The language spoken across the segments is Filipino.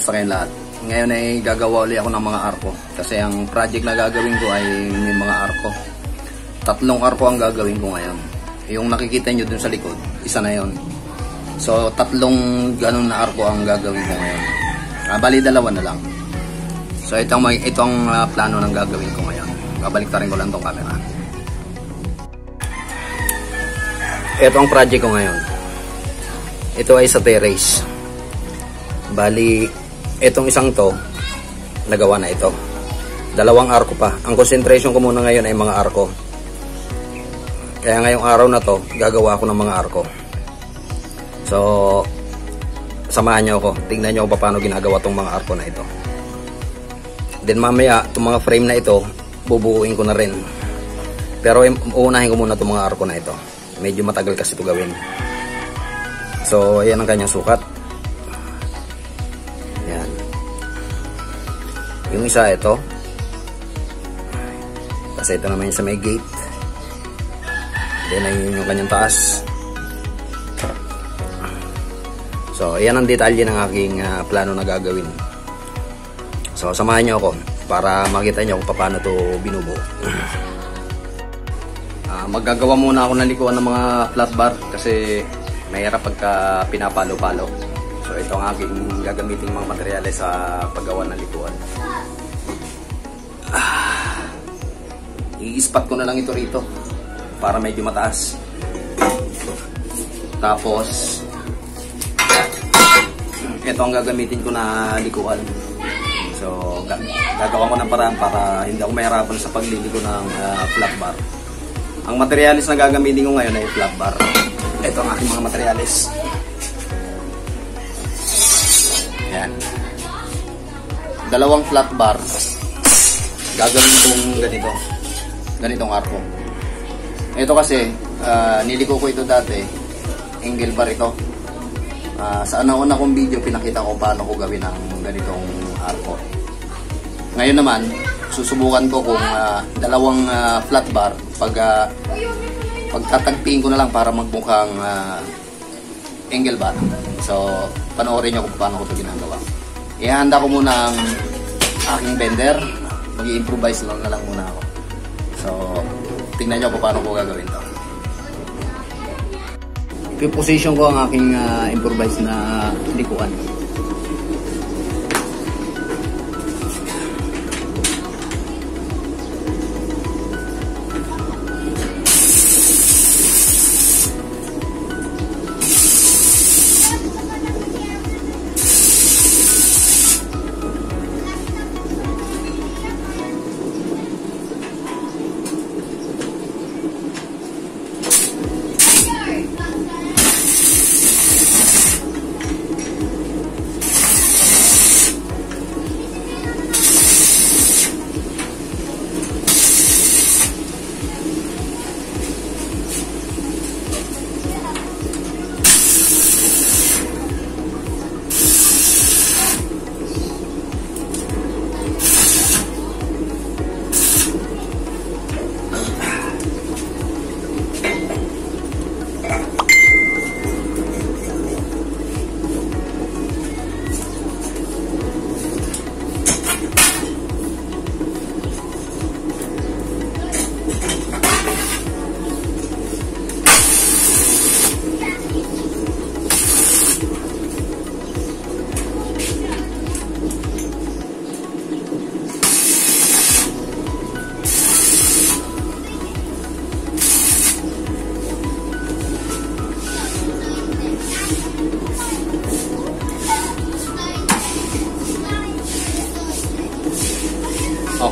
Kamusta kayong lahat? Ngayon ay gagawa ulit ako ng mga arko. Kasi ang project na gagawin ko ay may mga arko. 3 arko ang gagawin ko ngayon. Yung nakikita nyo dun sa likod, isa na yon. So 3 ganun na arko ang gagawin ko ngayon. Bali 2 na lang. So ito ang plano ng gagawin ko ngayon. Babaliktarin ko lang tong camera. Ito ang project ko ngayon. Ito ay sa terrace. Bali, itong isang to, nagawa na ito. 2 arko pa. Ang concentration ko muna ngayon ay mga arko. Kaya ngayong araw na to, gagawa ako ng mga arko. So, samahan nyo ako. Tingnan nyo kung paano ginagawa tong mga arko na ito. Then mamaya, itong mga frame na ito, bubuuin ko na rin. Pero uunahin ko muna itong mga arko na ito. Medyo matagal kasi ito gawin. So, ayan ang kanyang sukat. Ayan. Yung isa, ito. Kasi ito naman yung sa may gate. Then, ayun yung kanyang taas. So, ayan ang detalye ng aking plano na gagawin. So, samahan nyo ako para makita nyo kung paano ito binubuo. Maggagawa muna ako ng likuan ng mga flat bar kasi mahirap pagka pinapalo-palo. So, ito ang aking gagamitin mga materyales sa paggawa ng likuan. I-spot ko na lang ito rito para medyo mataas. Tapos, ito ang gagamitin ko na likuan. So, gagawa ko ng paraan para hindi ako mahirapan sa pagliliko ng flat bar. Ang materialis na gagamitin ko ngayon ay flat bar. Ito ang aking mga materialis. Ayan. 2 flat bar. Gagawin kong ganito. Ganitong arko. Ito kasi, niliko ko ito dati. Angle bar ito. Sa una kong video, pinakita ko paano ko gawin ang ganitong arko. Ngayon naman, susubukan ko kung 2 flat bar pagtatagpiin ko na lang para magmukhang angle bar. So, panoorin nyo kung paano ko ito ginagawa. Ihanda ko muna ang aking bender. Mag-i-improvise na lang muna ako. So, tingnan nyo kung paano ko gagawin ito. I-position ko ang aking improvise na likuan.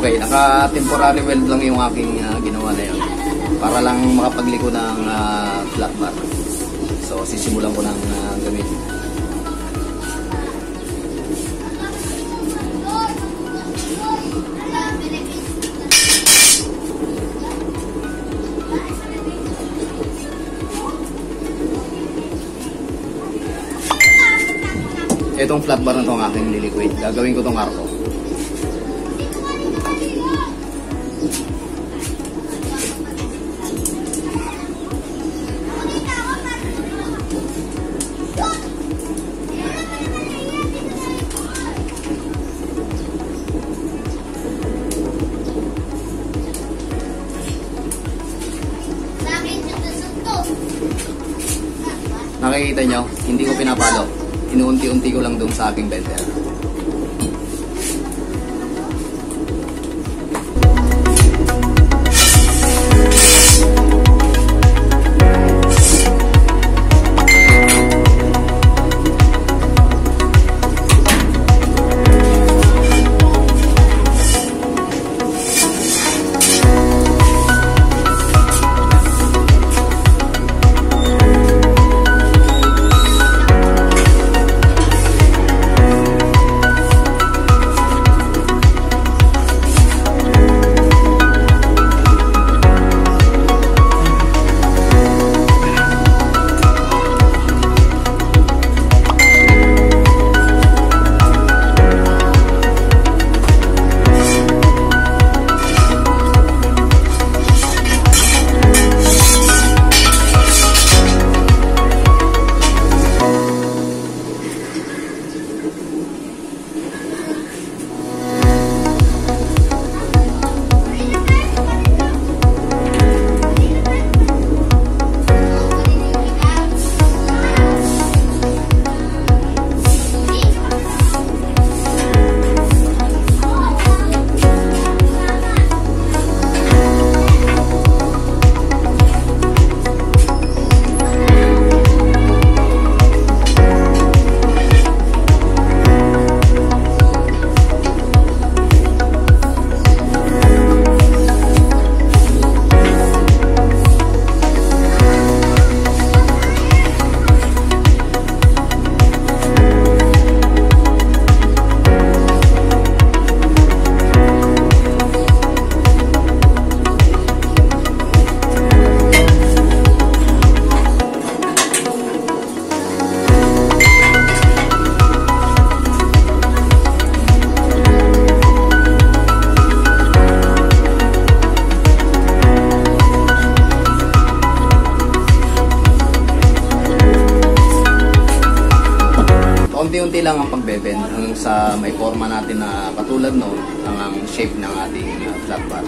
Okay, naka-temporary weld lang yung aking ginawa na yun. Para lang makapagliko ng flat bar. So, sisimulan ko ng gamitin. Itong flat bar na itong aking liliquid. Gagawin ko itong arko. Nakikita nyo, hindi ko pinapalo. Inuunti-unti ko lang doon sa aking bender. Unti-unti lang ang pagbebend hanggang sa may forma natin na katulad noon ang shape ng ating flat bar.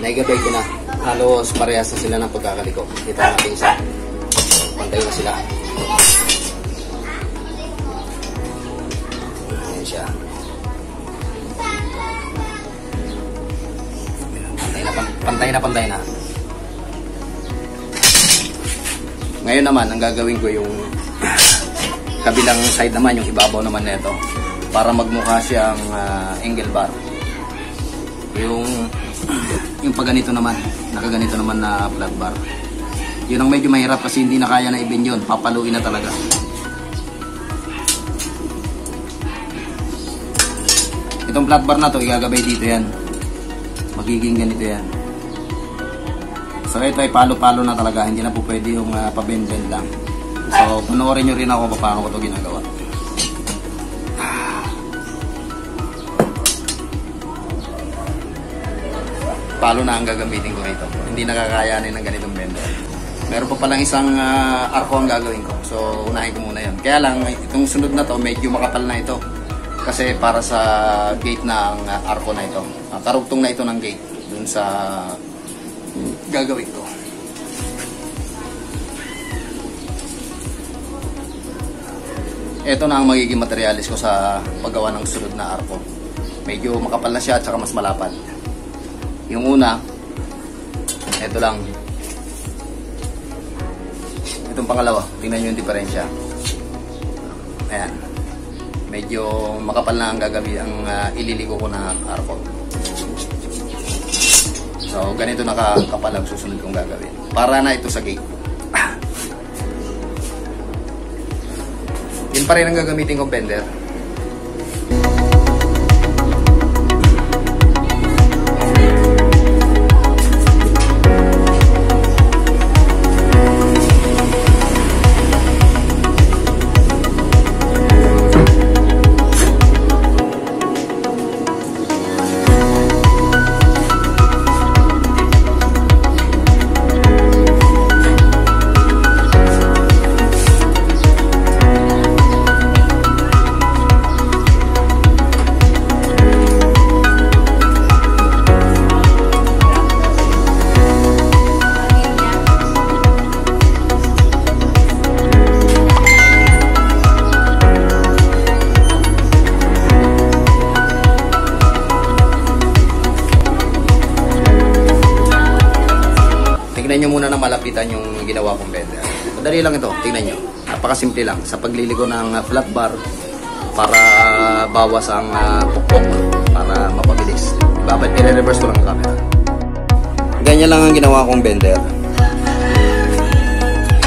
naigabay ko na. Halos parehas na sila ng pagkakaliko. Kita natin isa. Pantay na sila. Ayan siya. Pantay na. Ngayon naman, ang gagawin ko yung kabilang side naman, yung ibabaw naman nito, para magmukha siyang angle bar. Yung pagganito naman, nakaganito naman na flat bar. Yun ang medyo mahirap kasi hindi na kaya na i-bend yun. Papaluin na talaga. Itong flat bar na to, igagabay dito yan. Magiging ganito yan. So ito ay palo-palo na talaga. Hindi na po pwede yung pabend-bend lang. So panoorin nyo rin ako paano ko ito ginagawa. Palo na ang gagamitin ko rito. Hindi nakakayanin ng ganitong bender. Meron pa palang isang arko ang gagawin ko. So unahin ko muna yun. Kaya lang itong sunod na to medyo makapal na ito. Kasi para sa gate na ang arko na ito. Karugtong na ito ng gate dun sa gagawin ko. Ito na ang magiging materialis ko sa paggawa ng sunod na arko. Medyo makapal na siya at saka mas malapad. Yung una, ito lang. Itong pangalawa, tingnan nyo yung diferensya. Ayan. Medyo makapal na ang gagabi ang ililigo ko na arko. So, ganito nakakapal ang susunod kong gagawin. Para na ito sa gate. Yun pa rin ang gagamitin kong bender. Tignan nyo muna na malapitan yung ginawa kong bender. Madali lang ito, tignan nyo. Napakasimple lang sa pagliligo ng flat bar para bawas ang pukpok, para mapabilis. I-reverse ko lang ang camera. Ganyan lang ang ginawa kong bender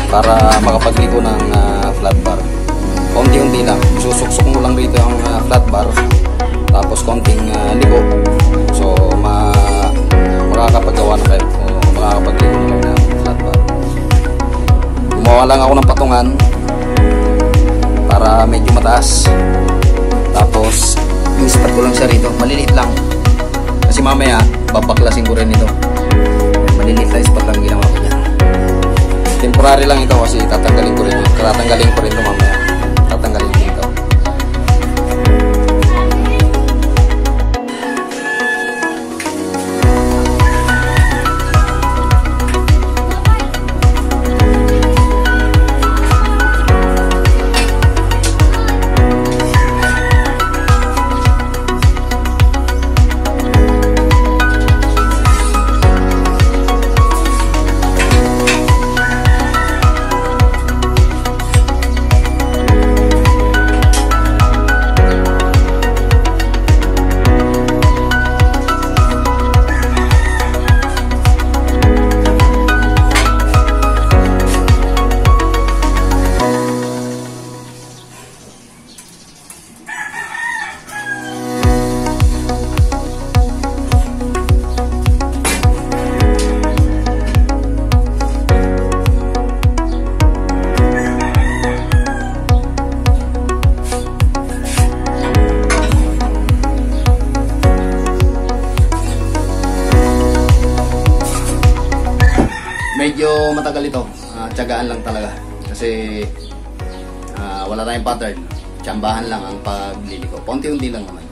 para makapagligo ng flat bar. Konti-unti lang. Susuksok mo lang dito ang flat bar tapos konting ligo. So makakapagawa na kayo. Makakapagligo na lang ng flat bar. Gumawa lang ako ng patungan para medyo mataas. Tapos i-spot ko lang siya rito. Maliliit lang. Kasi mamaya babaklasin ko rin ito. Maliliit na spot lang ginawa ko niya. Temporary lang ito kasi tatanggalin ko rin ito mamaya. Tatanggalin ko ito. Medyo matagal ito, tiyagaan lang talaga kasi wala tayong pattern, tsambahan lang ang pagliligo, paunti-unti lang naman.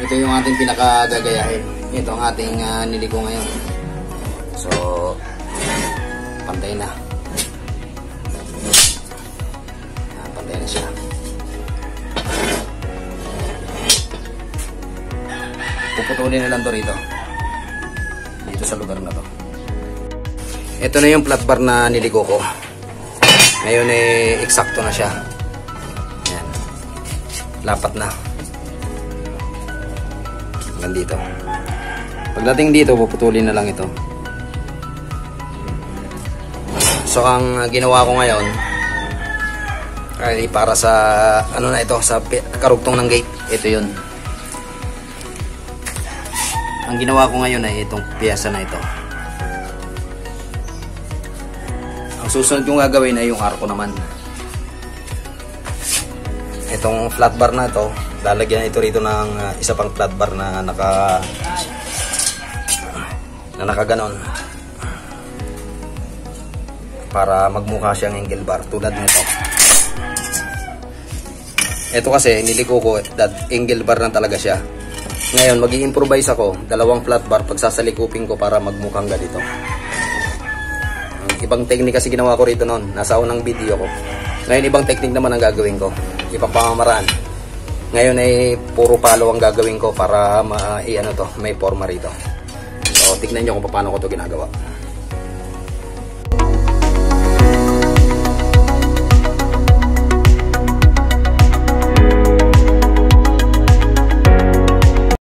Ito yung ating pinakagagayahin. Ito ang ating niliko ngayon. So, pantay na. Pantay na siya. Puputulin na lang to rito. Dito sa lugar na to. Ito na yung flat bar na niliko ko. Ngayon eksakto na siya. Ayan. Lapat na. Hanggang dito. Pagdating dito, puputulin na lang ito. So, ang ginawa ko ngayon ay para sa ano na ito, sa karugtong ng gate. Ito yun. Ang ginawa ko ngayon ay itong piyesa na ito. Ang susunod kong gagawin ay yung arko naman. Itong flat bar na ito, lalagyan ito rito ng isa pang flat bar na nakaganon. Para magmukha siyang angle bar tulad nito. Ito kasi niliko ko angle bar na talaga siya. Ngayon mag-i-improvise ako, dalawang flat bar pagsasalikupin ko para magmukhang ganito. Ibang technique kasi ginawa ko rito noon, nasa unang video ko. Ngayon ibang technique naman ang gagawin ko, ibang pamamaraan. Ngayon ay puro palo ang gagawin ko para may forma rito. So tignan nyo kung paano ko ito ginagawa.